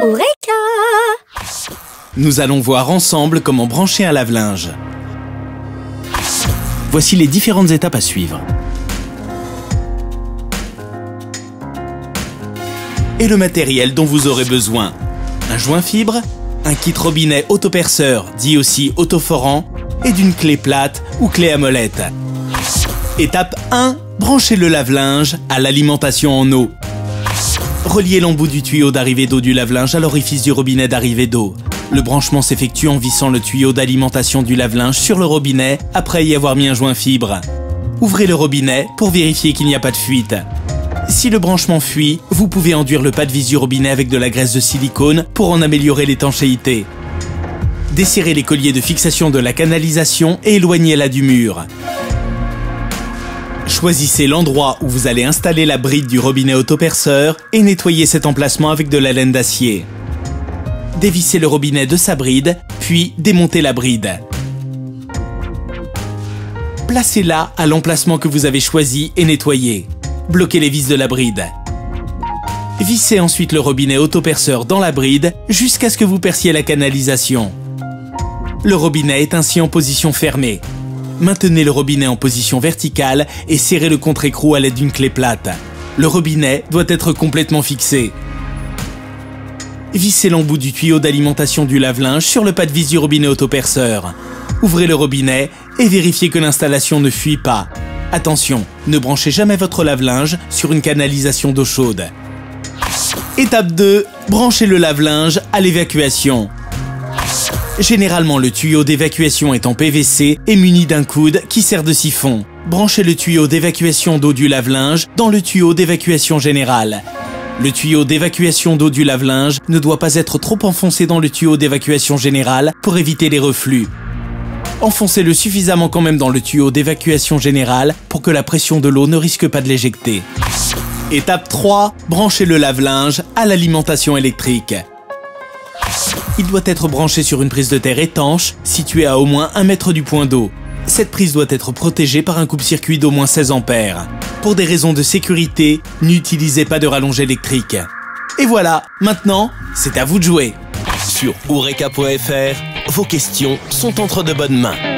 Eureka! Nous allons voir ensemble comment brancher un lave-linge. Voici les différentes étapes à suivre. Et le matériel dont vous aurez besoin. Un joint fibre, un kit robinet autoperceur, dit aussi autoforant, et d'une clé plate ou clé à molette. Étape 1. Branchez le lave-linge à l'alimentation en eau. Reliez l'embout du tuyau d'arrivée d'eau du lave-linge à l'orifice du robinet d'arrivée d'eau. Le branchement s'effectue en vissant le tuyau d'alimentation du lave-linge sur le robinet après y avoir mis un joint fibre. Ouvrez le robinet pour vérifier qu'il n'y a pas de fuite. Si le branchement fuit, vous pouvez enduire le pas de vis du robinet avec de la graisse de silicone pour en améliorer l'étanchéité. Desserrez les colliers de fixation de la canalisation et éloignez-la du mur. Choisissez l'endroit où vous allez installer la bride du robinet autoperceur et nettoyez cet emplacement avec de la laine d'acier. Dévissez le robinet de sa bride, puis démontez la bride. Placez-la à l'emplacement que vous avez choisi et nettoyez. Bloquez les vis de la bride. Vissez ensuite le robinet autoperceur dans la bride jusqu'à ce que vous perciez la canalisation. Le robinet est ainsi en position fermée. Maintenez le robinet en position verticale et serrez le contre-écrou à l'aide d'une clé plate. Le robinet doit être complètement fixé. Vissez l'embout du tuyau d'alimentation du lave-linge sur le pas de vis du robinet autoperceur. Ouvrez le robinet et vérifiez que l'installation ne fuit pas. Attention, ne branchez jamais votre lave-linge sur une canalisation d'eau chaude. Étape 2. Branchez le lave-linge à l'évacuation. Généralement, le tuyau d'évacuation est en PVC et muni d'un coude qui sert de siphon. Branchez le tuyau d'évacuation d'eau du lave-linge dans le tuyau d'évacuation général. Le tuyau d'évacuation d'eau du lave-linge ne doit pas être trop enfoncé dans le tuyau d'évacuation général pour éviter les reflux. Enfoncez-le suffisamment quand même dans le tuyau d'évacuation général pour que la pression de l'eau ne risque pas de l'éjecter. Étape 3. Branchez le lave-linge à l'alimentation électrique. Il doit être branché sur une prise de terre étanche, située à au moins 1 mètre du point d'eau. Cette prise doit être protégée par un coupe-circuit d'au moins 16 ampères. Pour des raisons de sécurité, n'utilisez pas de rallonge électrique. Et voilà, maintenant, c'est à vous de jouer. Sur Eureka.fr, vos questions sont entre de bonnes mains.